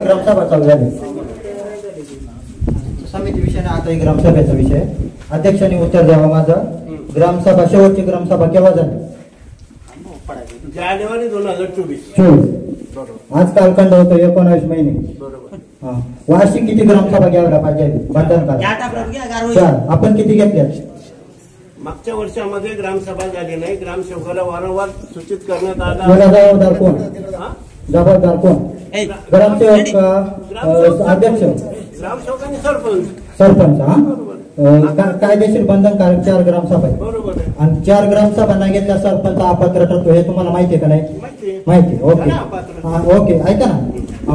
ग्रामसभा चालू झाली. समिती विषय आता ग्रामसभेचा विषय. अध्यक्षांनी उत्तर द्यावं माझं. ग्रामसभा शेवटची ग्रामसभा केव्हा झाली? जानेवारी 2024. आज कालखंड होतो 19 महिने. वार्षिक किती ग्रामसभा घ्यायला पाहिजे? बंधनकारक. आपण किती घेतल्या? मागच्या वर्षामध्ये ग्रामसभा झाली नाही. ग्रामसेवकाला वारंवार सूचित करण्यात आलं. जबाबदार कोण? जबाबदार कोण? ग्रामसेवक, अध्यक्ष, ग्रामसेवकांनी सरपंच. सरपंच. कायदेशीर बंधनकारक 4 ग्रामसभा. बरोबर. आणि 4 ग्रामसभा न घेतल्या सरपंच अपात्र ठरतो. हे तुम्हाला माहिती आहे का नाही? माहिती. Okay okay. ऐका ना,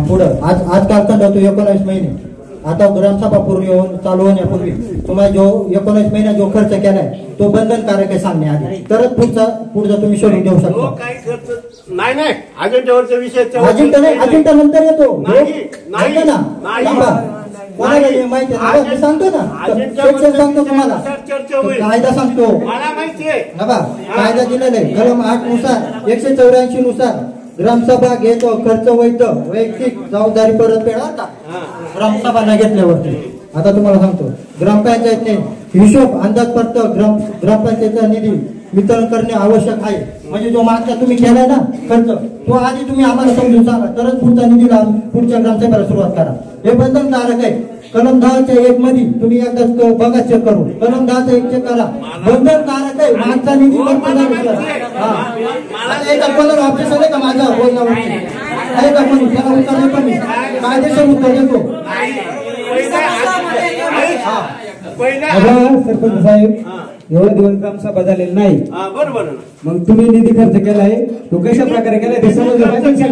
पुढं आज कालखंड होतो 19 महिने. आता ग्रामसभा पूर्ण होऊन चालू होण्यापूर्वी तुम्हाला जो 19 महिन्यात जो खर्च केलाय तो बंधनकारक आहे सांगणे आधी, तरच पुढचा तुम्ही शोधून देऊ शकता. काही खर्च नाही. अजेंड्यावरचा विषय अजेंडा नंतर येतो. नाही ना, कोणाला माहिती आहे? मी सांगतो ना, सांगतो तुम्हाला. कायदा सांगतो. मला माहिती आहे. कायदा दिलेला आहे कलम 8 नुसार 184 नुसार ग्रामसभा घेतो खर्च वैयक्तिक जबाबदारी परतफेड का ग्रामसभा न घेतल्यावरती. आता तुम्हाला सांगतो, ग्रामपंचायतने हिशोब अंदाजपत्रक ग्रामपंचायतचा निधी वितरण करणे आवश्यक आहे. म्हणजे जो मागचा तुम्ही केलाय ना खर्च, तो आधी तुम्ही आम्हाला समजून सांगा, तरच पुढचा निधी पुढच्या ग्रामसभेला सुरुवात करा. हे बंधनकारक आहे. कलम 10(1) मध्ये तुम्ही एकदा बघा, चेक करू. कलम 10(1) चेक करा. बंधनकारक आहे. मागचा निधी ऑफिस आहे का माझ्या बोलण्यावरती आहे का? म्हणून त्याला उत्तर देतो मी, कायदेशीर उत्तर देतो. सरपंच साहेब, एवढे दिवस ग्रामसभा झालेली नाही. बरोबर. मग तुम्ही निधी खर्च केलाय, तो कशा प्रकारे केलाय ते समजलं पाहिजे.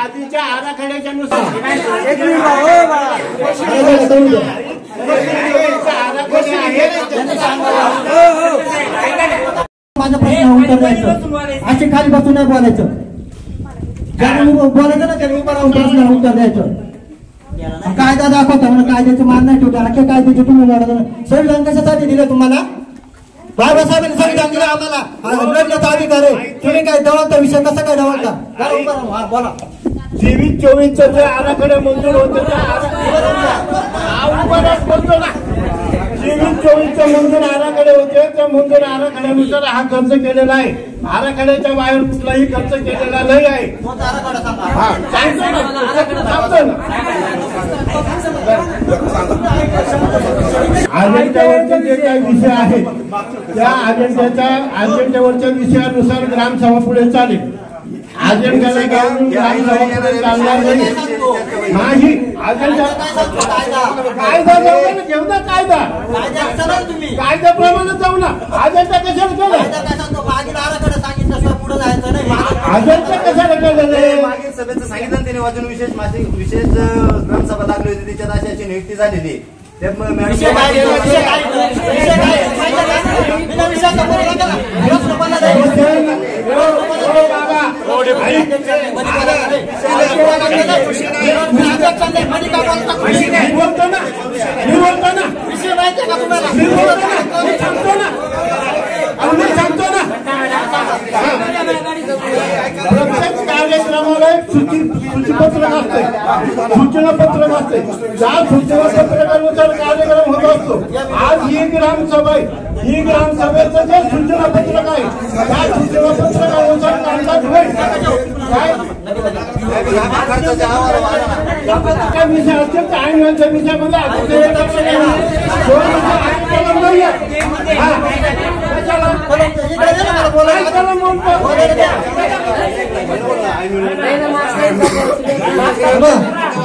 आधीच्या आराखड्याच्या नुसार माझ्या प्रश्नाला उत्तर द्यायचं. असे खाली बसून नाही बोलायचं. ज्याने बोलायचं ना त्याने उभा राहून प्रश्नाला उत्तर द्यायचं. कायदा दाखवता म्हणून कायद्याचं मान नाही ठेवता. अख्या कायद्याचे तुम्ही म्हणा. संविधान कशासाठी दिलं तुम्हाला? बाबासाहेबांनी संविधान दिलं आम्हाला. लढण्याचा अधिकार आहे. तुम्ही काय दवलता विषय कसा काय दवलता? बोला. 23-24 जे आराखडे मंजूर होते त्या 23-24 मंजूर आराखडे होते. त्या मंजूर आराखड्यानुसार हा खर्च केलेला आहे. आराखड्याच्या बाहेर कुठलाही खर्च केलेला नाही आहे. अजेंड्यावरचे जे काही विषय आहेत त्या अजेंड्यावरच्या विषयानुसार ग्रामसभा पुढे चालेल. अजेंड्याला घेऊन ग्रामसभा पुढे चालणार नाही. अजेंडा कायदा घेऊ ना. कायद्याप्रमाणे जाऊ ना. अजेंडा कशाला केलं? अजेंडा कशाला केलं? मागील सभेचं सांगितलं त्याने वाचून विशेष ग्रामसभा लागली होती. त्याच्यात अशी नियुक्ती झालेली. त्यामुळे प्रत्येक कार्यक्रमाला एक सूचनापत्रक असते. त्या सूचनापत्रकानुसार कार्यक्रम होत असतो. आज ही ग्रामसभा आहे. ही ग्रामसभेचं जे सूचनापत्रक आहे त्या सूचनापत्रकानुसार कामकाज होईल. काय विषय असतील तर ऐनवेळच्या विषयामध्ये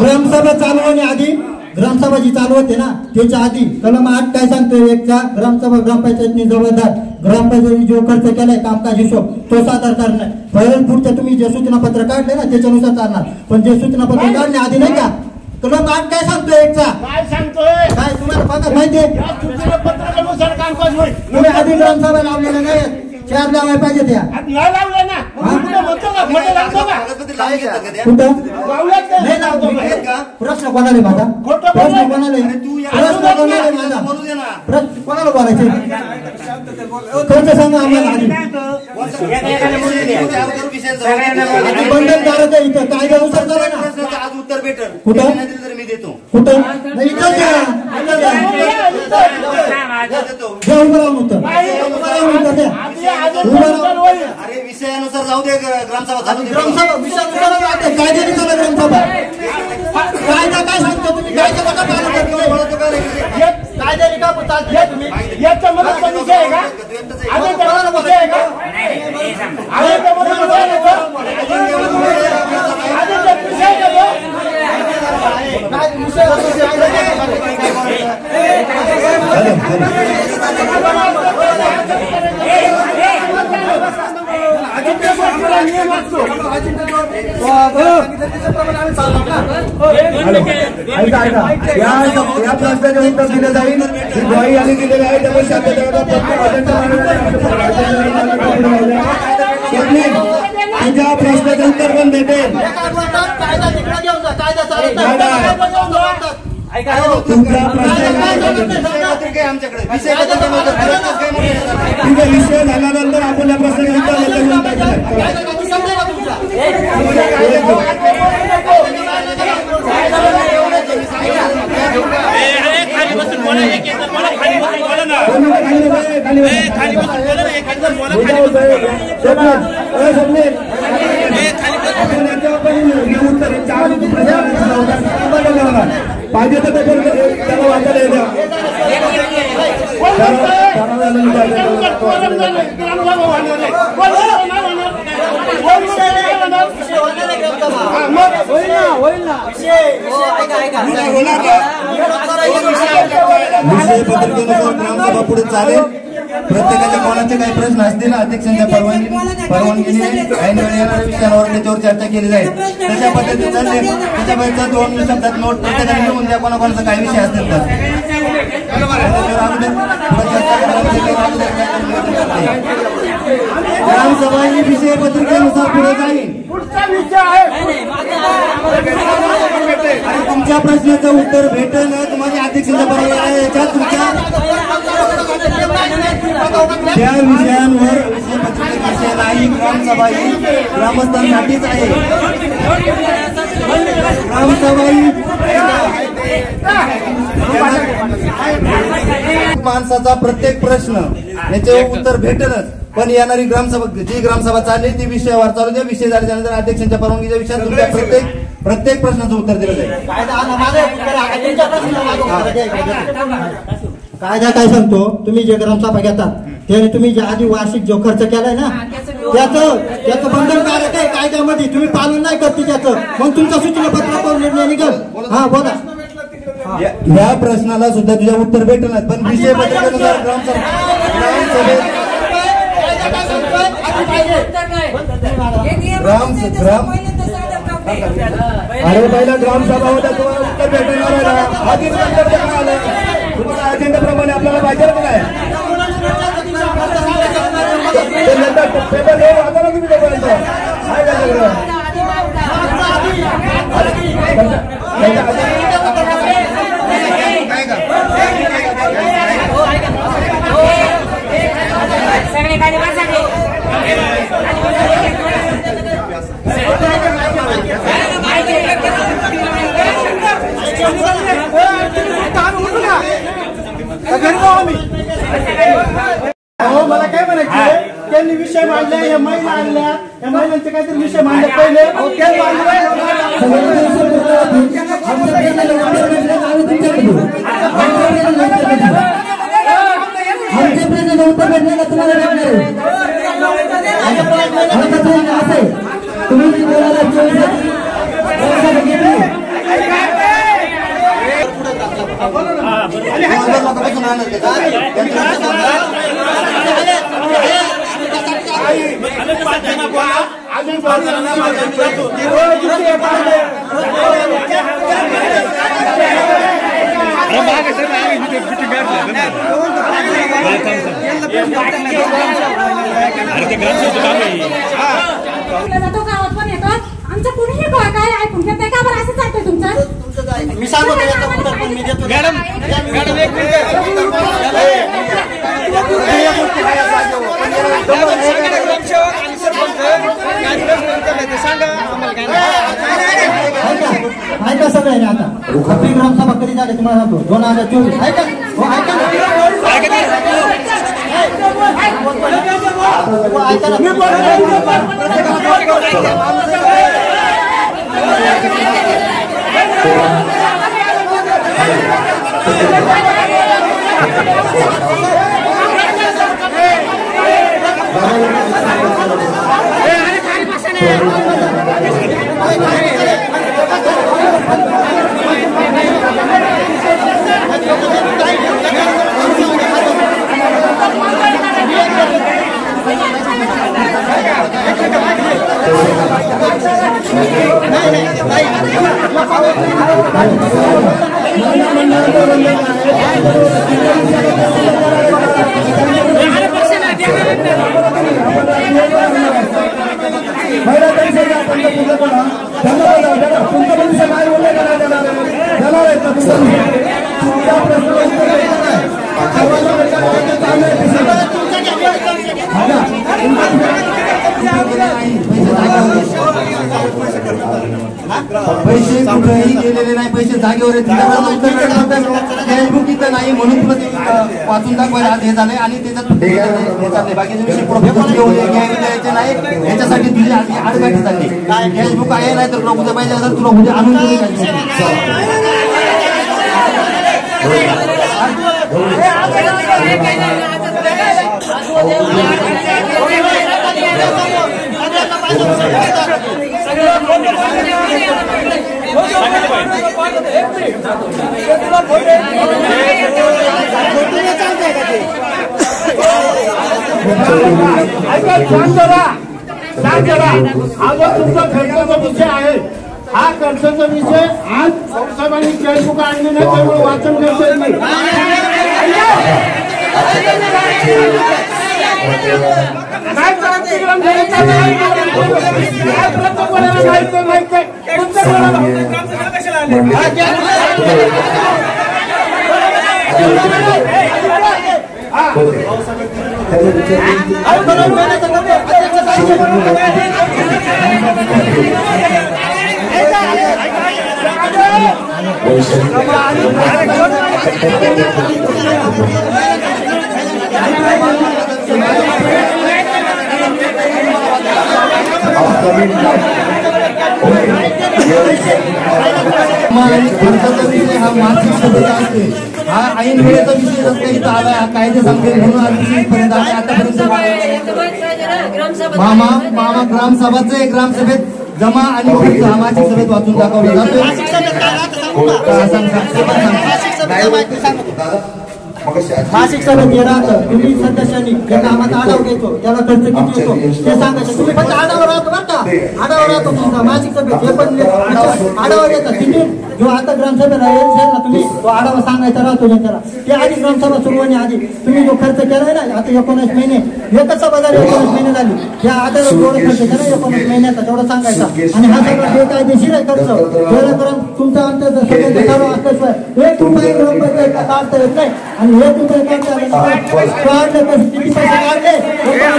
ग्रामसभा चालू होण्याआधी, ग्रामसभा जी चालू होते ना त्याच्या आधी कलम 8 काय सांगतोय? एकचा ग्रामसभा ग्रामपंचायतनी जबाबदार ग्रामपंचायतीने जो खर्च केलाय कामकाज हिशोब तो सादर करणार. पहिल्या पुढच्या तुम्ही जे सूचनापत्र काढले ना त्याच्यानुसार चालणार. पण जे सूचनापत्र काढणे आधी नाही का? कलम 8 काय सांगतोय? एकचा काय सांगतोय? काय तुम्हाला बघा माहितीये? सूचनापत्रकानुसार कामकाज होईल. तुम्ही आधी ग्रामसभा लावलेल्या नाही. 4 लावायला पाहिजे त्या. लावलं ना. कुठं नाही लावतो. प्रश्न कोणाला माझा खोटं प्रश्न बोलू. कोणाला अरे तू या- प्रश्न कोणाला माझा बोलू दे ना. प्रश्न कोणाला बोलायचे खर्च सांगा आम्हाला आधी आता बंधनकारक आहे इथं कायद्यानुसार चला ना प्रश्नाचं आज उत्तर भेटेल कुठं? नाही दिलं तर मी देतो कुठं नाही इथं द्या इथं द्या देतो. द्या उभं राहून उत्तर उभं राहून उत्तर द्या उभं राहून अरे विषयानुसार जाऊ दे ग्रामसभा चालू दे. ग्रामसभा विषयानुसार राहते कायद्याने चला ग्रामसभा कायदा काय सांगतो तुम्ही कायदा नका पालन करत नाही. कायद्याने का चालते तुम्ही याच्यामध्ये पण विषय आहे का आजच्यामध्ये विषय आहे का आजच्यामध्ये विषय आहे का आजच्यात विषय आहे का काय विषय नियम असतो ऐका या प्रश्नाचे उत्तर दिले जाईल ही ग्वाही आम्ही दिलेली आहे त्यामुळे तुझ्या प्रश्नाचं उत्तर पण भेटेल कायदा तिकडे घेऊन जा कायदा चालत नाही. तुमच्या प्रश्नाचं विषयपत्रिका आहे आमच्याकडे विषयपत्रिकेमध्ये प्रश्नच काय म्हणतात? ठीक आहे विषय झाल्यानंतर आपण या प्रश्नाचं उत्तर देऊन टाकलं कायदा कधी समजेल का तुमचा पाहिजे तर त्याला वाचायला विषय पत्रिकेनुसार ग्रामसभा पुढे चालेल. प्रत्येकाच्या कोणाचे काही प्रश्न असतील अध्यक्षांच्या परवानगीने ऐन वेळी येणाऱ्या विषयांवर त्याच्यावर चर्चा केली जाईल. तशा पद्धतीने चालले त्याच्यापैकी 2 शब्दात नोट प्रत्येकाने लिहून द्या कोणाकोणाचा काही विषय असतील तर ग्रामसभा ही विषय पत्रिकेनुसार पुढे जाईल. पुढचा विषय आहे आणि तुमच्या प्रश्नाचं उत्तर भेटेल तुम्हाला अध्यक्षांच्या परवानगी याच्यात तुमच्या त्या विषयांवर विषय पत्रिकेत विषय नाही. ग्रामसभा ही ग्रामस्थांसाठीच आहे. ग्रामसभा ही माणसाचा प्रत्येक प्रश्न याचे उत्तर भेटेलच. पण येणारी ग्रामसभा जी ग्रामसभा चालली ती विषयावर चालू द्या. विषय झाल्यानंतर अध्यक्षांच्या परवानगीच्या विषयात तुमच्या प्रत्येक प्रश्नाचं उत्तर दिलं जाईल. कायदा काय सांगतो तुम्ही जे ग्रामसभा घेतात त्याने तुम्ही जे आधी वार्षिक जो खर्च केलाय ना त्याचं बंधनकारक आहे कायद्यामध्ये. तुम्ही पालन नाही करते त्याचं मग तुमचा सूचनापत्रावर निर्णय निघल. हा बोला या प्रश्नाला सुद्धा तुझ्या उत्तर भेटेल पण विषय पत्रिकेनुसार अरे पहिला ग्रामसभा होता तुम्हाला उत्तर भेटणार आहे ना आधी उत्तर देणार आलं तुम्हाला अजेंडाप्रमाणे आपल्याला पाहिजे का काय ते नंतर पेपर घेऊन आता ना तुम्ही तोपर्यंत काय काय सगळे गाडी वाजले मला काय म्हणायचं त्यांनी विषय मांडले या महिला आणल्या या महिलांचे काहीतरी विषय मांडले पहिले उत्तर भेटले का तुम्हाला तुम्ही गावात पण येतात आमचं कुणीही काय ऐकून घेत का बरं असं चालतंय तुमचं ऐका सगळ्यांनी आता आपली ग्रामसभा कधी झाली तुम्हाला सांगतो 2024 ऐका हो ऐका पैसे कुठेही गेलेले नाही, पैसे जागेवर फेसबुक इथं नाही म्हणून तुला ते वाचून दाखवायला आज हे झालंय आणि त्याच्यात बाकीचे विषय घ्यायचे नाही याच्यासाठी तुझी आधी आडकाठी झाली. फेसबुक आहे नाही तर तुला उद्या पाहिजे असेल तुला उद्या आणून दिली हा जो तुमचा खर्चाचा विषय आहे हा खर्चाचा विषय आज साहेबांनी फेसबुक आणले नाही त्यामुळे वाचन करता येत नाही. खर्चाचा विषय हा मासिक सभेचा असते. हा ऐन वेळेचा विषय जर काही आला कायदे सांगते म्हणून आजपर्यंत आतापर्यंत मामा ग्रामसभाचे ग्रामसभेत जमा आणि खर्च हा मासिक सभेत वाचून दाखवला जातो. मासिक सभेत येणार तुम्ही सदस्यांनी ज्या कामाचा आढावा घेतो त्याला खर्च किती येतो ते सांगायचं. तुम्ही फक्त आढावा राहतो बरं का, आढावा राहतो तुमचा मासिक सभेत हे पण आढावा घेतात. तुम्ही जो आता ग्रामसभेला येईल ना तुम्ही तो आढावा सांगायचा राहतो जनतेला. ते आधी ग्रामसभा सुरू होण्याआधी तुम्ही जो खर्च केलाय ना आता 19 महिने एकच सभा झाली 19 महिने झाली या आता जेवढा खर्च केला 19 महिन्याचा तेवढा सांगायचा. आणि हा सगळा बेकायदेशीर आहे खर्च जेणेकरून तुमचा आमच्या सगळ्यांचा ठराव असल्याशिवाय 1 रुपये ग्रामपंचायतला काढता येत नाही. आणि 1 रुपये काढता किती पैसे काढले 19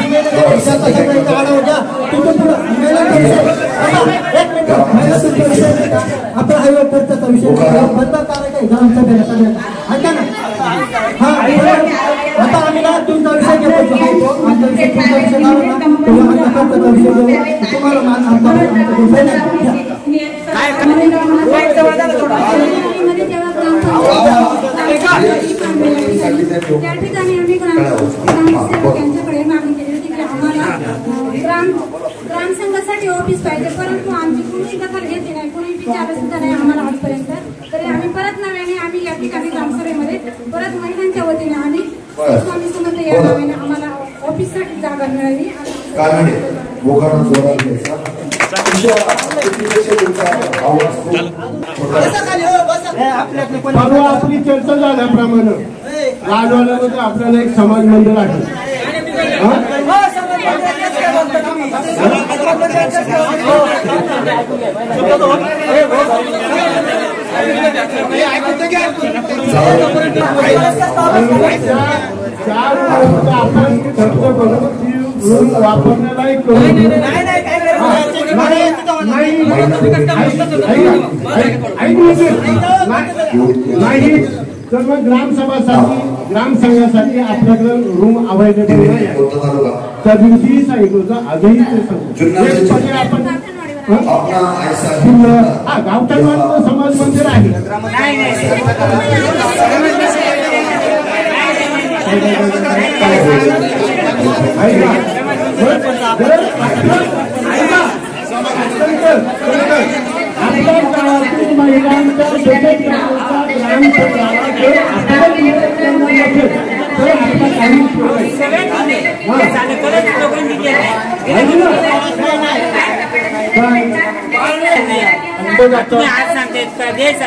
महिने झाले त्याचा सगळ्यांचा आढावा घ्या. तिथून पुढे आपला हा खर्चाचा विषय बंद करायचा ग्रामसभेला सगळ्यांना ऐका ना. हा आता आम्ही ना तुमचा विषय घेतो आमचा विषय तुमचा विषय काढू ना आमचा खर्चाचा विषय घेऊ तुम्हाला त्या ठिकाणी आम्ही ग्रामसेवकांच्याकडे मागणी केली होती की आम्हाला ग्रामसंघासाठी ऑफिस पाहिजे, परंतु आमची कुणी दखल घेतली नाही, कुणी विचारलं सुद्धा नाही आम्हाला आजपर्यंत. तरी आम्ही परत नव्याने आम्ही या ठिकाणी ग्रामसभेमध्ये परत महिलांच्या वतीने आम्ही स्वामी समर्थ या नावाने आम्हाला ऑफिससाठी जागा मिळाली. आपली चर्चा झाल्याप्रमाणे लाडवाल्यामध्ये आपल्याला एक समाज मंडळ आहे. आपण खर्च करून वापरण्यालाही करून नाही तर मग ग्रामसंघासाठी आपल्याकडे रूम अवेलेबल नाही आहे. त्या दिवशी सांगितलं होतं, आजही ते सांगितलं. आपण गावठाणवाडीचं समाज मंदिर आहे. आपल्या गावातील महिलांच्या आज सांगते द्यायचं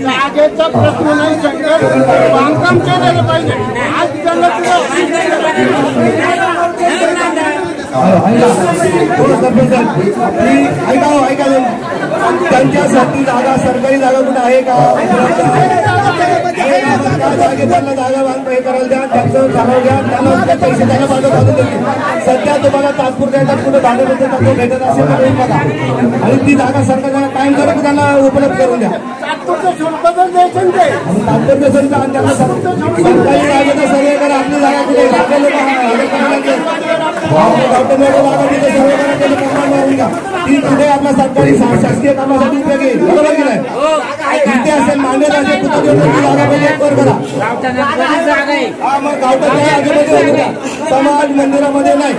जागेचा प्रश्न नाही, बांधकाम केलेलं पाहिजे. आज ऐका त्यांच्यासाठी जागा, सरकारी जागा कुठे आहे का? जागे त्यांना जागा बांधून हे करायला द्या, त्यांचं चालव द्या, त्यांना पैसे त्यांना बांधून देतील. सध्या तुम्हाला तात्पुरत्या याच्यात कुठे भाडं भेटत भेटत असेल तर बघा, आणि ती जागा सरकारला कायम करून त्यांना उपलब्ध करून द्या. तात्पुरते शुल्क त्यांना सरकारी जागेचा सर्वे करा. आपली जागा कुठे ती कुठे आपल्या सरकारी शासकीय कामासाठी उपयोगी, बरोबर की नाही? इथे असेल मांडे असेल कुठे जागा पाहिजे वर करा. हा मग गावठाच्या आजूबाजूला होत्या, समाज मंदिरामध्ये नाही.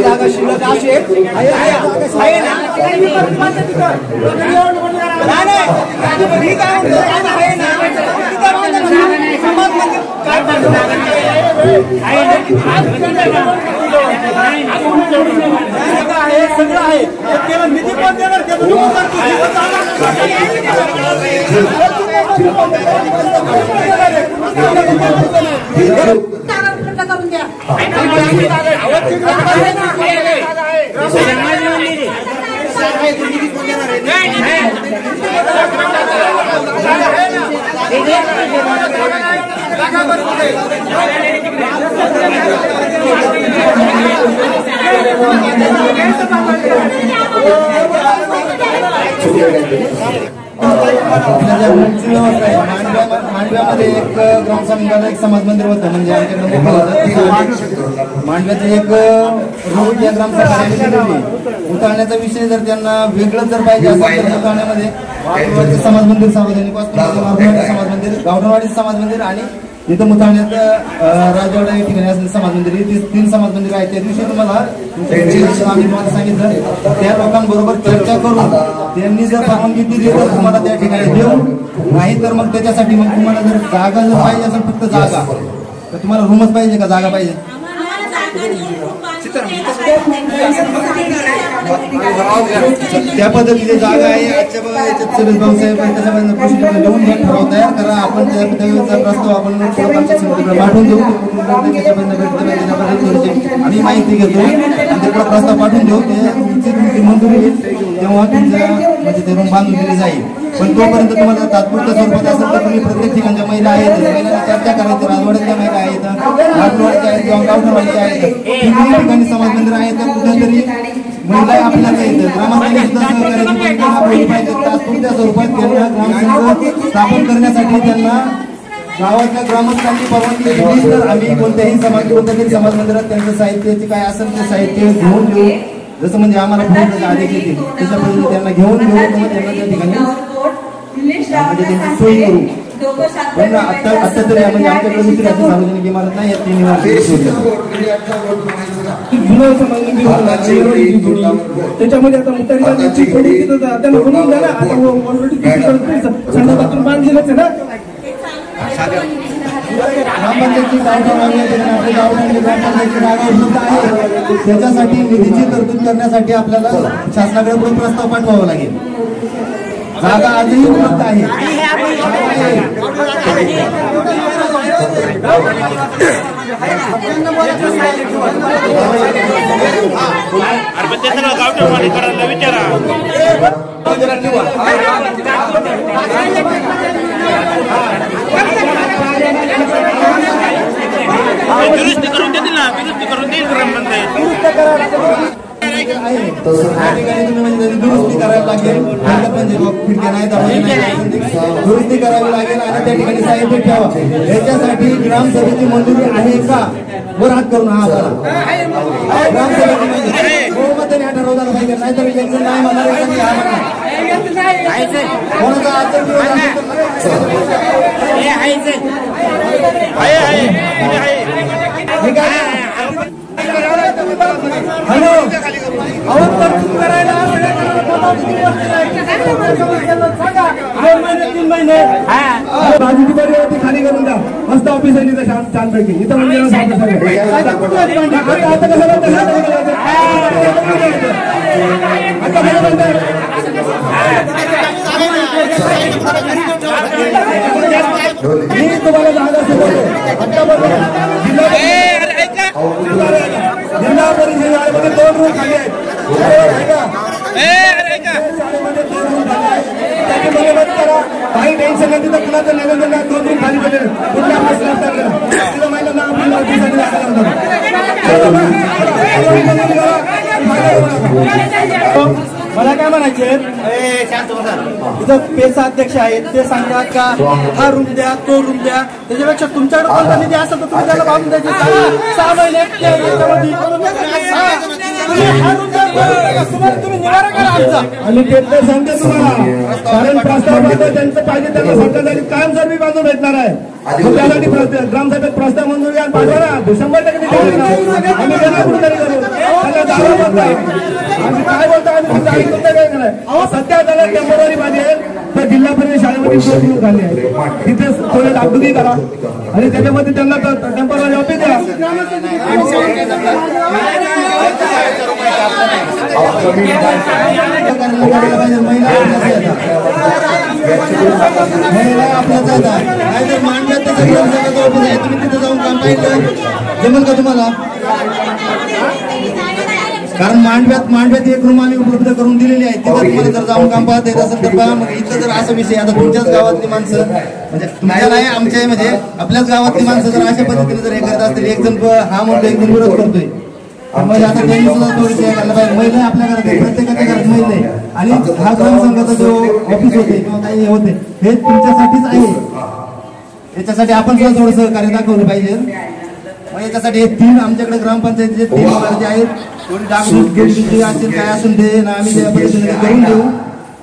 जागा शिल्लक असेल सगळं आहे, केवळ निधी पण देणार करून द्या. मांडव्यामध्ये एक ग्रामसंघाला एक समाज मंदिर होतं, म्हणजे आमच्याकडे मांडव्याचं एक रोड या ग्रामसंघाने उतारण्याचा विषय जर त्यांना वेगळं जर पाहिजे असेल तर उतारण्यामध्ये समाज मंदिर, सार्वजनिक समाज मंदिर, गावठणवाडी समाज मंदिर आणि इथं मुताळण्यात राजवाडा या ठिकाणी असलेले समाज मंदिर, हे 3 समाज मंदिर आहेत. त्या दिवशी तुम्हाला आम्ही तुम्हाला सांगितलं त्या लोकांबरोबर चर्चा करून त्यांनी जर परवानगी दिली तर तुम्हाला त्या ठिकाणी देऊ, नाही तर मग त्याच्यासाठी मग तुम्हाला जर जागा जर पाहिजे असेल फक्त जागा, तर तुम्हाला रूमच पाहिजे का जागा पाहिजे? त्या पद्धतीची जागा आहे. आजच्या याच्यात सगळे व्यवसाय त्याच्यामध्ये प्रश्न लिहून घ्या, ठराव तयार करा. आपण त्याचा प्रस्ताव आपण पाठवून देऊ, आम्ही माहिती घेतो आणि त्याचा प्रस्ताव पाठवून देऊ. तुमची मंजुरी येईल तेव्हा तुमच्या म्हणजे ते रूम बांधून दिली जाईल. पण तोपर्यंत तुम्हाला तात्पुरत्या स्वरूपात असेल तर तुम्ही प्रत्येक ठिकाणच्या महिला आहेत, महिलांना चर्चा करायची. राजवाड्यातल्या महिला आहेत, राजवाड्याच्या आहेत किंवा गावठणवाडीच्या आहेत, तिन्ही ठिकाणी समाज मंदिर आहेत. तर कुठेतरी महिला आपल्याला येतं, ग्रामस्थांनी सुद्धा सहकार्याची पाहिजे. तात्पुरत्या स्वरूपात त्यांना ग्रामसंघ स्थापन करण्यासाठी त्यांना गावातल्या ग्रामस्थांची परवानगी दिली तर आम्ही कोणत्याही कोणत्यातरी समाज मंदिरात त्यांचं साहित्याचे काय असेल ते साहित्य घेऊन देऊ. जसं म्हणजे आम्हाला पुढे आदेश येतील तशा पद्धतीने त्यांना घेऊन देऊ किंवा त्यांना त्या ठिकाणी म्हणजे त्यांची सोय करू. पण आता तरी म्हणजे आमच्याकडे दुसरी सार्वजनिक इमारत नाही, या 3 इमारती त्याच्यामध्ये आता मुतारी त्यांना बनवून द्या ना. आता ऑलरेडी संडा बाथरूम बांधलेलंच आहे ना. ग्रामपंचायतची जागा आहे, त्याच्यासाठी निधीची तरतूद करण्यासाठी आपल्याला शासनाकडे पुढे प्रस्ताव पाठवावा लागेल. जागा आजही उपलब्ध आहे. दुरुस्ती करून देतील ना, दुरुस्ती करून देईल ग्रामपंचायत. दुरुस्ती करायला लागेल, खिडक्या नाही दुरुस्ती करावी लागेल आणि त्या ठिकाणी साहित्य ठेवा. याच्यासाठी ग्रामसभेची मंजुरी आहे का? वर हात करून हा ग्रामसभेची मंजुरी बहुमताने ठरवलं पाहिजे, नाहीतर इलेक्शन नाही म्हणणार कोणाचा हॅलो तरतूद करायला 3 महिने बाजूची बरी खाली करून द्या. मस्त ऑफिस आहे तिथं छानपैकी. इथं म्हणजे मी तुम्हाला जागा शिकवतो. जिल्हा परिषद शाळेमध्ये 2 रूम खाली आहेत. शाळेमध्ये 2 रूम खाली आहेत. त्याची मदत करा. काही टेन्शन नाही. तिथं कुणाचं निवेदन नाही. 2 रूम खाली पडले. कुठल्या प्रश्न करा तिथं महिलांना आपली ऑफिससाठी जागा मला काय म्हणायचे, इथं पेसा अध्यक्ष आहेत, ते सांगतात का हा रूम द्या, तो रूम द्या. त्याच्यापेक्षा तुमच्याकडे कोणता निधी असेल तर तुम्ही त्याला बांधून द्यायचे. 6 महिने तुम्ही निवारा करा आमचा. आणि ते सांगते तुम्हाला, कारण प्रस्ताव त्यांचं पाहिजे त्यांना सरकारसाठी कायमस्वरूपी बांधून भेटणार आहे. त्यासाठी ग्रामसभेत प्रस्ताव मंजूर घ्या, पाठवा ना. 100% आम्ही त्यांना कुठेतरी करू. त्यांना जागा बोलताय आम्ही काय बोलतो, आम्ही तुमचं ऐकून काय नाही. सध्या त्याला टेम्पररी पाहिजे तर जिल्हा परिषद शाळेमध्ये 2 रूम खाली आहे. तिथे थोडे डागडुगी करा आणि त्याच्यामध्ये त्यांना टेम्पररी ऑफिस द्या. महिला आपल्याच आहेत. नाहीतर मांडव्यात त्याचं ग्रामसभेचं ऑफिस आहे, तुम्ही तिथे जाऊन काम पाहिलं जमेल का तुम्हाला? कारण मांडव्यात 1 रूम आम्ही उपलब्ध करून दिलेली आहे. तिथं तुम्हाला जर जाऊन काम पाहता येत असेल तर पहा. मग इथं जर असा विषय आता तुमच्याच गावातली माणसं म्हणजे तुमच्या नाही आमच्या म्हणजे आपल्याच गावातली माणसं जर अशा पद्धतीने जर हे करत असतील, एक जण हा म्हणतो एक जण विरोध करतोय, म्हणजे आता त्यांनी सुद्धा थोडीशी हे करायला पाहिजे. महिला आपल्या घरात प्रत्येकाच्या घरात महिला आहे आणि हा ग्रामसंघाचा जो ऑफिस होते किंवा काही होते हे तुमच्यासाठीच आहे. याच्यासाठी आपण सुद्धा थोडं सहकार्य दाखवलं पाहिजे. मग याच्यासाठी हे 3 आमच्याकडे ग्रामपंचायतीचे 3 इमारती आहेत. कोणी डागडूग असेल काय असून ते ना आम्ही त्या पद्धतीने करून देऊ.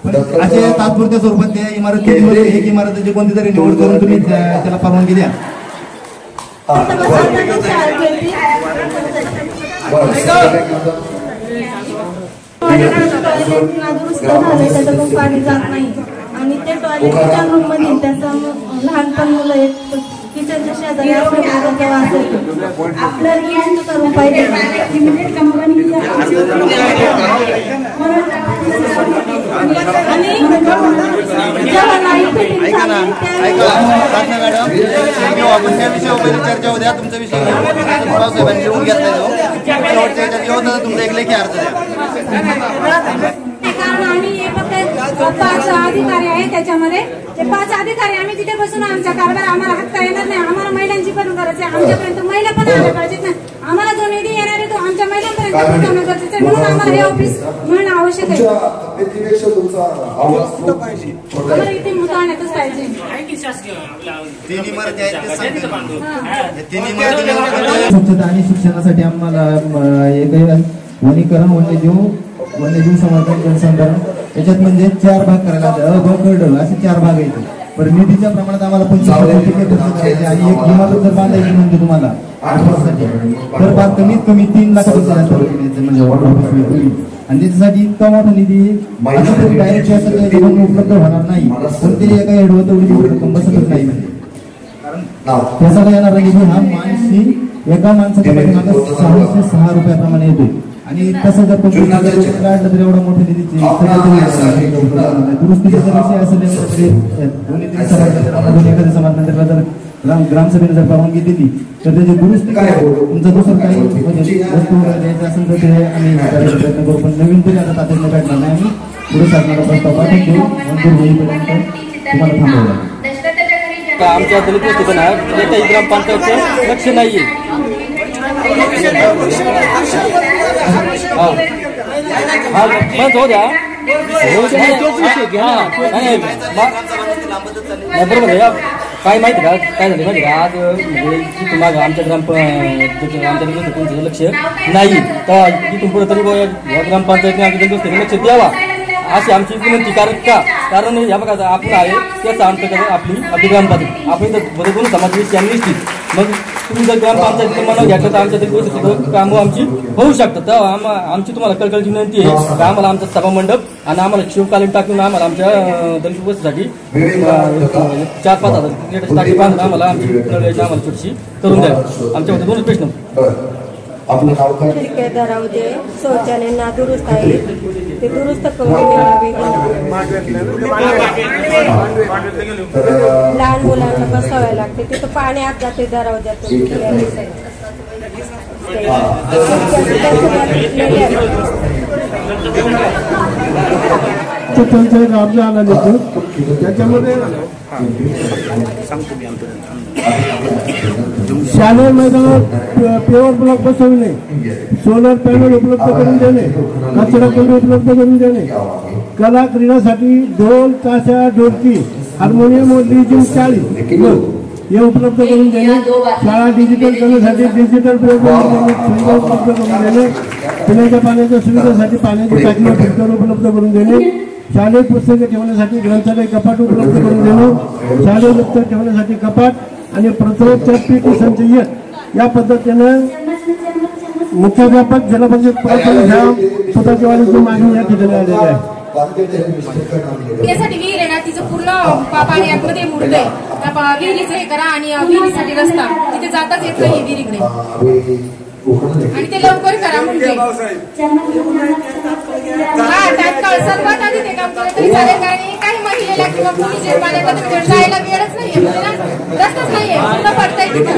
पण असे तात्पुरत्या स्वरूपात त्या इमारतीमध्ये एक इमारतीची कोणती तरी निवड करून तुम्ही त्याला परवानगी द्या. त्याच्यातून पाणी जात नाही आणि ते टॉयलेट किचन रूम मध्ये त्याचं लहानपण मुलं एक किचनच्या शेजारी असल्यामुळे वास येतो. आपल्याला दुरुस्त करून पाहिजे. आपण त्या विषयावर चर्चा होत्या. तुमचा विषय साहेबांनी घेऊन घेतला योजना तुमचा एक लेखी अर्ज द्या. कारण आम्ही हे फक्त 5 अधिकारी आहेत त्याच्यामध्ये. ते 5 अधिकारी आम्ही तिथे बसून आमच्या कारभार आम्हाला हाकता येणार नाही. आम्हाला महिलांची पण गरज आहे. आमच्यापर्यंत महिला पण आल्या पाहिजेत ना. आम्हाला जो निधी येणार आहे तो आमच्या महिलांपर्यंत पोहोचवणं गरजेचं आहे. म्हणून आम्हाला हे ऑफिस म्हणणं आवश्यक आहे. आम्हाला इथे मुद्दाण्यातच पाहिजे. 3 इमारती आहेत ते स्वच्छता आणि शिक्षणासाठी आम्हाला वनीकरण, वन्यजीव संवर्धन, जनसंधारण याच्यात म्हणजे 4 भाग करायला अ, ब, क, ड असे 4 भाग आहेत. पण निधीच्या प्रमाणात आम्हाला 25 खर्च करायचे आणि एक इमारत जर बांधायची म्हणजे तुम्हाला 8 वर्षासाठी तर फार कमीत कमी 3 लाखापेक्षा जास्त म्हणजे आणि त्याच्यासाठी इतका मोठा निधी डायरेक्ट उपलब्ध होणार नाही. कोणतरी एका हेडवर तेवढी रक्कम बसतच नाही कारण त्यासाठी येणार निधी हा माणशी एका माणसाच्या पाठीमागे 606 रुपयाप्रमाणे येतो आणि तसं जर काढलं तर एवढा मोठ्या निधीची दुरुस्तीचा जर विषय असेल एखाद्या समाजमंत्र्याला जर ग्रामसभेने जर परवानगी दिली तर त्याची दुरुस्ती तुमचं दुसरं काही वस्तू द्यायचं असेल तर ते आम्ही प्रयत्न करू. पण नवीन तरी आता तातडीने काढणार नाही. आम्ही पुढे शासनाला प्रस्ताव पाठवून देऊ. मंजूर होईपर्यंत तुम्हाला थांबवलं. आमच्या दलित वस्तीचं आहे त्याच्या ग्रामपंचायतचं लक्ष नाहीये. बंद हो द्या बरोबर आहे. काय माहिती का काय झालं माहिती का आज इथून मागं आमच्या लक्ष नाही तर इथून पुढे तरी ग्रामपंचायतने आमच्या दलित लक्ष द्यावा अशी आमची विनंती. कारण या बघा आपण आहे त्याचं आमच्याकडे आपली ग्रामपंचायत आपण इथं बरोबर समाजविषयी निश्चित मग तुम्ही जर ग्रामपंचायतीचं मनाव घ्यायचं तर आमच्या तरी कामं आमची होऊ शकतात. तर आमची तुम्हाला कळकळीची विनंती आहे की आम्हाला आमचा सभा मंडप आणि आम्हाला शिवकालीन टाकून आम्हाला आमच्या दलित वस्तीसाठी 4-5 हजार टाकी बांधून आम्हाला आमची आम्हाला छोटीशी करून द्या. आमच्याकडे 2 प्रश्न आपलं नाव काय? ठेकेदारामध्ये शौचालय नादुरुस्त आहे ते दुरुस्त करून मिळावे. लहान मुलांना बसवायला लागते तिथं पाणी आत जाते दरवाजातून. त्यांचा अर्ज आला देतो त्याच्यामध्ये शालेय मैदानात पेवर ब्लॉक बसवणे, सोलर पॅनल उपलब्ध करून देणे, कचरा कुंडी उपलब्ध करून देणे, कला क्रीडासाठी ढोल ताशा ढोलकी हार्मोनियम व लेझिम 40 हे उपलब्ध करून देणे, शाळा डिजिटल करण्यासाठी डिजिटल प्रोग्राम उपलब्ध करून देणे, पिण्याच्या पाण्याच्या सुविधेसाठी पाण्याची टाकी फिल्टर उपलब्ध करून देणे, शालेय पुस्तके ठेवण्यासाठी ग्रंथालय कपाट उपलब्ध करून देणं, शालेय दप्तर ठेवण्यासाठी कपाट आणि प्रथमोपचार पीठ संच या पद्धतीनं मुख्याध्यापक जलपंचायत प्राथमिक शाळा स्वतःची मागणी या ठिकाणी आलेली आहे. त्यासाठी विहीर आहे ना तिचं पूर्ण पाणी आतमध्ये मुडलंय त्या विहिरीचं हे करा आणि विहिरीसाठी रस्ता तिथे जाताच येत नाही विहिरीकडे आणि ते लवकर करा म्हणजे हा तात्काळ सर्वात आधी ते काम केलं तरी चालेल. कारण काही महिलेला किंवा कोणी जे पाण्यात जायला वेळच नाहीये म्हणजे रस्ताच नाहीये पूर्ण पडताय तिथं.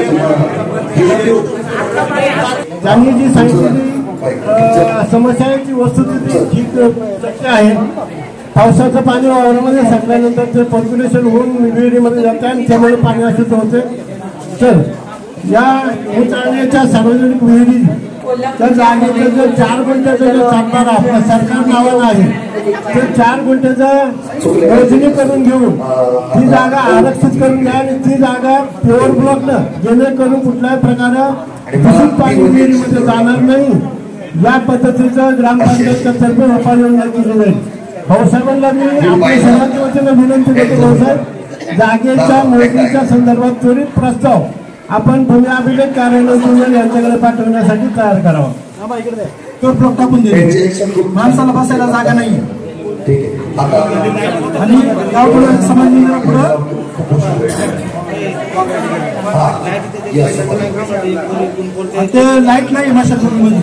त्यांनी जी सांगितलेली समस्याची वस्तुस्थिती ठीक सत्य आहे. पावसाचं पाणी वावरामध्ये साठल्यानंतर ते पर्क्युलेशन होऊन विहिरीमध्ये जाते आणि त्यामुळे पाणी अशुद्ध होते. तर या उचाळण्याच्या सार्वजनिक विहिरी त्या जागेचं जर 4 गुंठ्याचा जो सातबारा आपल्या सरकार नावाला आहे तर 4 गुंठ्याचं योजनीकरण घेऊन ती जागा आरक्षित करून घ्या आणि ती जागा प्युअर ब्लॉकनं जेणेकरून कुठल्याही प्रकारे दूषित पाणी विहिरीमध्ये जाणार नाही या पद्धतीचं ग्रामपंचायतच्या तर्फे उपाययोजना केली जाईल. भाऊसाहेबांना मी आपल्या सर्वांच्या वतीनं विनंती करतो. भाऊसाहेब जागेच्या मोजणीच्या संदर्भात त्वरित प्रस्ताव आपण भूमी अभिलेख कार्यालय यांच्याकडे पाठवण्यासाठी तयार करावा. तो ब्लॉक टाकून देतो. माणसाला बसायला जागा नाही आणि गावपुढे समाज पुढं ते लाईट नाही मशागतीमध्ये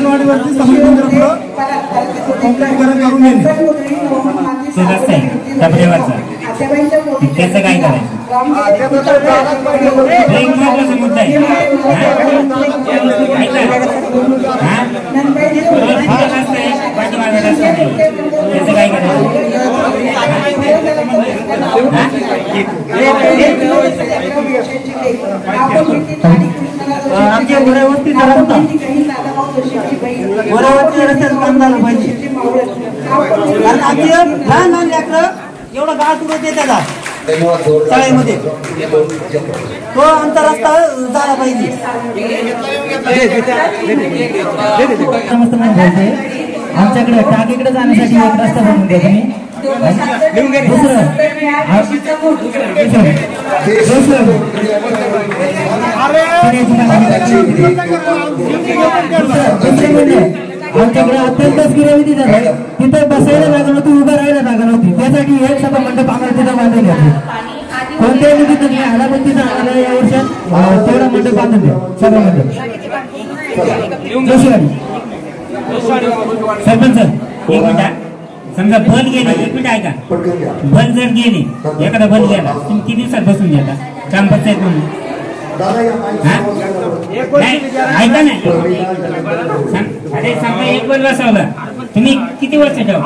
वाडीवरती समाज मंदिर पुढं कॉम्प्लेक्ट करून येणे त्याचं काय करायचं मुद्दा आहे त्याचं काय करायचं आमच्या वरावरती रस्त्याचं काम झालं पाहिजे. कारण आमचे लहान लहान लेकरं एवढा गाळ तुरत येते का शाळेमध्ये तो आमचा रस्ता झाला पाहिजे. आमच्याकडे टाकीकडे जाण्यासाठी एक रस्ता बनवून द्या तुम्ही. आमच्याकडे अत्यंतच गिरावी झालं, तिथे बसायला जागा नव्हती, उभं राहायला जागा नव्हती. त्यासाठी एक सभा मंडप आम्हाला तिथं बांधून घ्यायची. कोणत्याही निधीत नाही आला, पण तिथं आम्हाला या वर्षात तेवढा मंडप बांधून द्या, सभा मंडप. सरपंच एक मिनिट, समजा बल गेले, एक मिनिट ऐका, बल जर गेले, एखादा बल गेला, तुम्ही किती दिवसात बसून घेता ग्रामपंचायत म्हणून? ऐका नाही, अरे समजा एक बल बसवला, तुम्ही किती वर्ष ठेवा?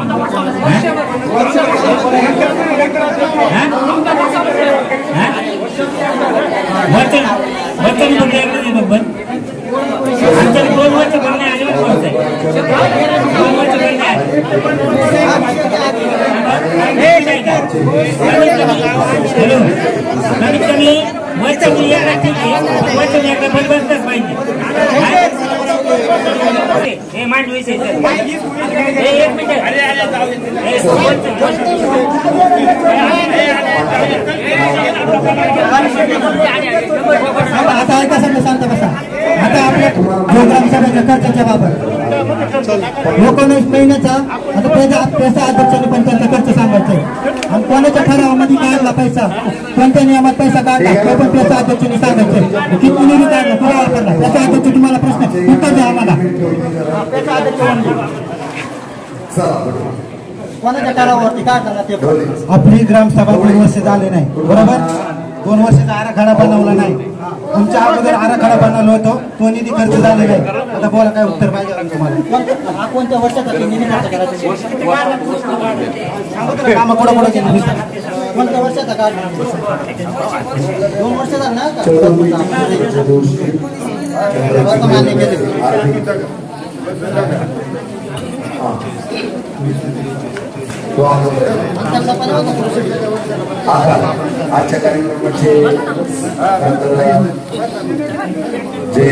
वचन देतो बल आमच्या 2 वर्ष बनणे अजिबात पोहोचते, 2 वर्ष बनणे कमीत कमी वर्ष एकदा ठीक आहे, वर्ष एकदा बल बसताच पाहिजे. हे मांड विषय एक मिनिट, आता ऐका सगळं शांत बसा. आता आपल्या ग्रामसभेच्या खर्चाच्या बाबत 19 महिन्याचा आता पैसा अध्यक्षांनी पण त्यांचा खर्च सांगायचा आणि कोणाच्या ठरावामध्ये काढला पैसा, कोणत्या नियमात पैसा काढला तो पण पैसा अध्यक्षांनी सांगायचं. किती निधी काढला, कुठे वापरला, त्याचा अध्यक्ष तुम्हाला प्रश्न उत्तर द्या आम्हाला. कोणाच्या ठरावावरती काढला ते. आपली ग्रामसभा 2 वर्ष झाले नाही, बरोबर? 2 वर्षाचा आराखडा बनवला नाही. तुमच्या अगोदर आराखडा बनवला होतो, तो निधी खर्च झाले नाही. आता बोला काय उत्तर पाहिजे तुम्हाला. कोणत्या वर्षाचा निधी खर्च करायचा, काम कुठं कुठं केली, कोणत्या वर्षाचा काढला? 2 वर्ष झालं ना मान्य केले. आजच्या कार्यक्रमाचे जे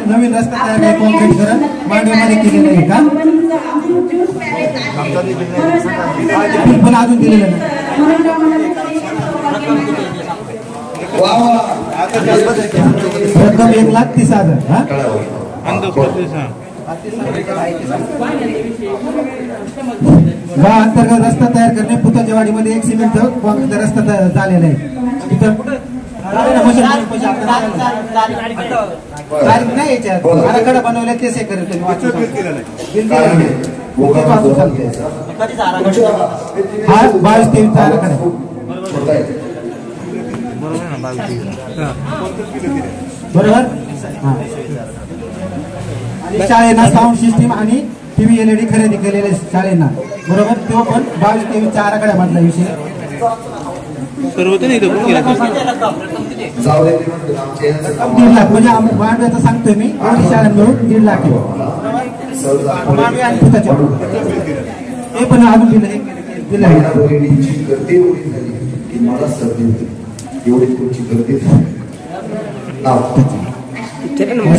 नवीन रस्ता तयार कॉन्क्रीट करून मांडवीमध्ये केलेलं आहे का? पण अजून दिलेलं नाही. रक्कम 1,30,000. अंतर्गत रस्ता तयार करणे. पुतळजेवाडीमध्ये 1 सिमेंटचा कॉन्क्रीटचा रस्ता झालेला आहे. तिथं नाही याच्यात आराखडा बनवला तेच हे करेल तुम्ही. हा 22-23 आराखडा बरोबर. शाळेना साऊंड सिस्टीम आणि टीव्ही LED खरेदी केलेले शाळेना, बरोबर. तो पण 22-23 आराखड्यामधला विषय. सर्व ते नाही जाऊ दे आमचे 1.5 लाख म्हणजे वाढवायचं सांगतोय मी दोन्ही शाळांमिळून 1.5 लाख हे पण अजून दिलं गर्दी एवढी झाली की मला सर्दी होती एवढी तुमची गर्दी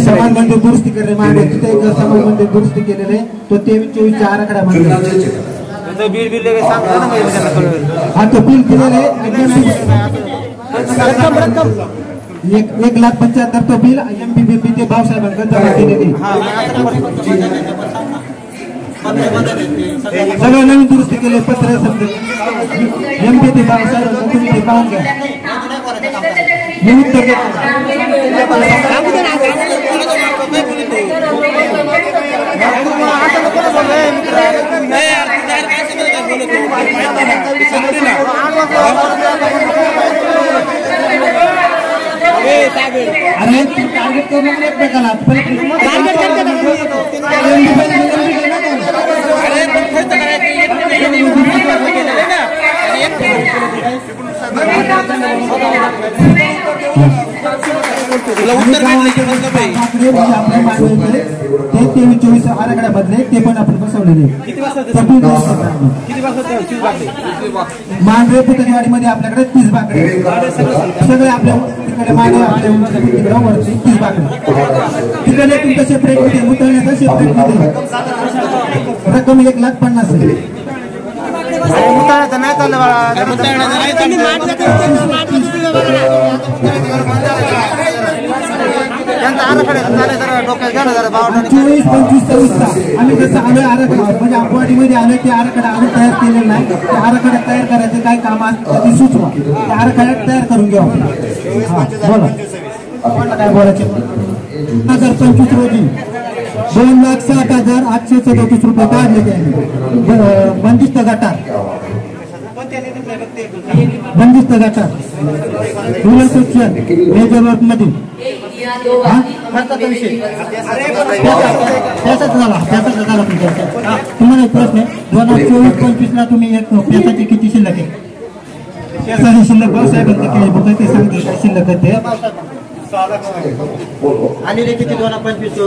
समाज मंदिर दुरुस्ती केले मागे तिथे एक समाज मंदिर दुरुस्ती केलेले तो 23-24 आराखड्यामध्ये हा तो बिल दिलेले 1,75,000 तो बिल MBBP ते भाऊसाहेबांकडे जमा केलेले सगळं नवीन दुरुस्ती केले पत्र समजा MBBP भाऊसाहेबांकडे तुम्ही ते पाहून घ्या मी उत्तर अरे टार्गेट करून एकमेकाला ते 23-24 आराखड्यामधले ते पण आपण बसवलेले मांडवे पुतळीवाडीमध्ये आपल्याकडे 30 बाकडे सगळे आपल्या तिकडे मांडवे आपल्या वरती 30 बाकडे तिकडे तुमचं सेपरेट मिटिंग उतरण्याचं सेपरेट मिटिंग रक्कम 1,50,000 नाही चाललं बाळा 24-25-26 आम्ही जसं आलोय आराखडा म्हणजे आंबवाडीमध्ये आलोय ते आराखडा आम्ही तयार केलेला नाही ते आराखडा तयार करायचं काय काम असतं ते सुचवा त्या आराखड्यात तयार करून घेऊ बोला काय बोलायचे 2025 रोजी 2,60,837 रुपये काढले त्यांनी बंदिस्त गटार रुरल सेक्शन मेजर वर्क मधील तुम्हाला एक प्रश्न आहे 2024-25 ला तुम्ही एक पैशाची किती शिल्लक आहे पैशाची शिल्लक भाऊसाहेबांचं केली बघा ते सांगते काय शिल्लक आहे ते आणि किती 2025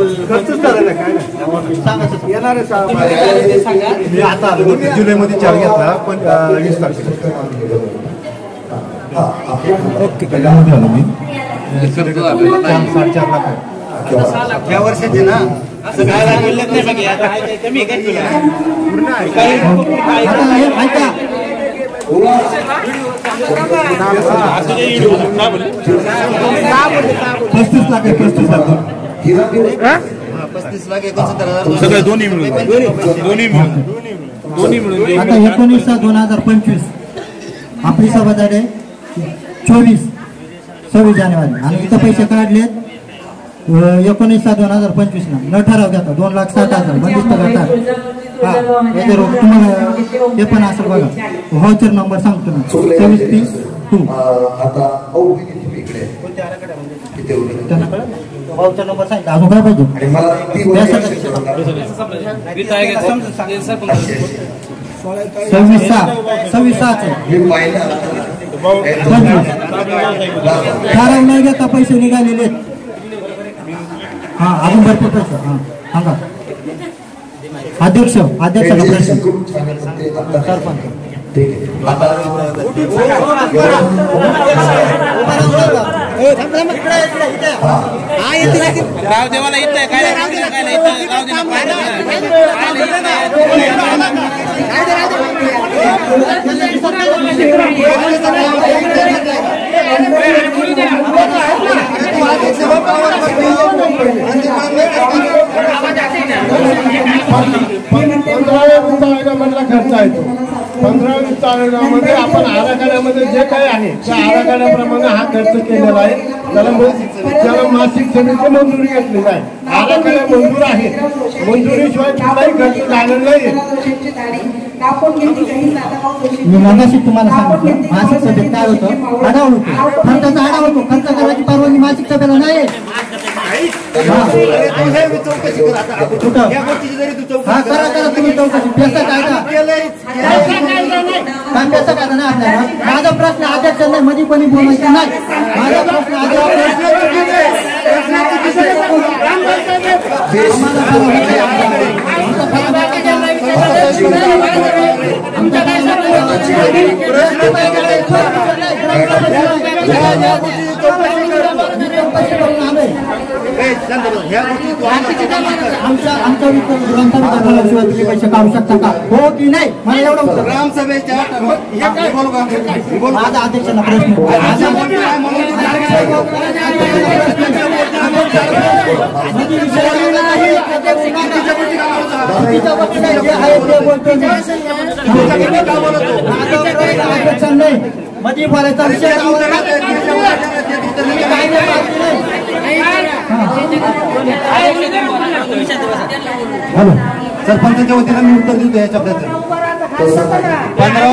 आता जुलैमध्ये 4 घेतला पण 20 तारखेला ओके त्याच्यामध्ये आलो मी 4.5 लाख या वर्षाचे ना असं काय बोलत नाही बघ आता कमी आहे ऐका 35 लाख 35 लाख 69,000 सगळे दोन्ही मिळून आता 19/2025 आपली सभा झाली 26 जानेवारी आणि इथं पैसे काढलेत 19/2025 ला न ठराव घेता 2,60,000 बंदिस्त गटार हा याचे रोग तुम्हाला हे पण असेल बघा व्हाउचर नंबर सांगतो मी 2432 आता इकडे त्यांना कळलं व्हाउचर नंबर सांगितलं अजून काय पाहिजे आणि मला ती 26/6 मी पाहिलं ठराव नाही घेता पैसे निघालेले हा अजून भरपूर पैसे हा सांगा अध्यक्ष सरपंच ठीक आहे आता गाव देवाला येत काय गाव खर्च आहे तो 15-20 आराखड्यामध्ये आपण आराखड्यामध्ये जे काही आहे त्या आराखड्याप्रमाणे हा खर्च केलेला आहे त्याला मासिक समिती मंजुरी घेतलेली आहे आराखड्या मंजूर आहे मंजुरीशिवाय कुठलाही खर्च झालेला नाही मी मगाशी तुम्हाला सांगितलं मासिक सभेत काय होतं आढावा होतो खर्चाचा आढावा होतो खर्च करायची परवानगी मासिक सभेला नाही करा तुम्ही चौकशी पैसा कायदा तांब्याचं काय नाही आपल्याला. माझा प्रश्न अध्यक्षांना मध्ये कोणी बोलायचं नाही. माझा प्रश्न आमच्या ग्रामसभेशिवाय तुम्ही पैसे काढू शकता का हो की नाही मला एवढं उत्तर. ग्रामसभेच्या माझा अध्यक्षांना प्रश्न मध्ये बोलायचा विषय सरपंचाच्या वतीनं मी उत्तर देतो या शब्दाचं. 15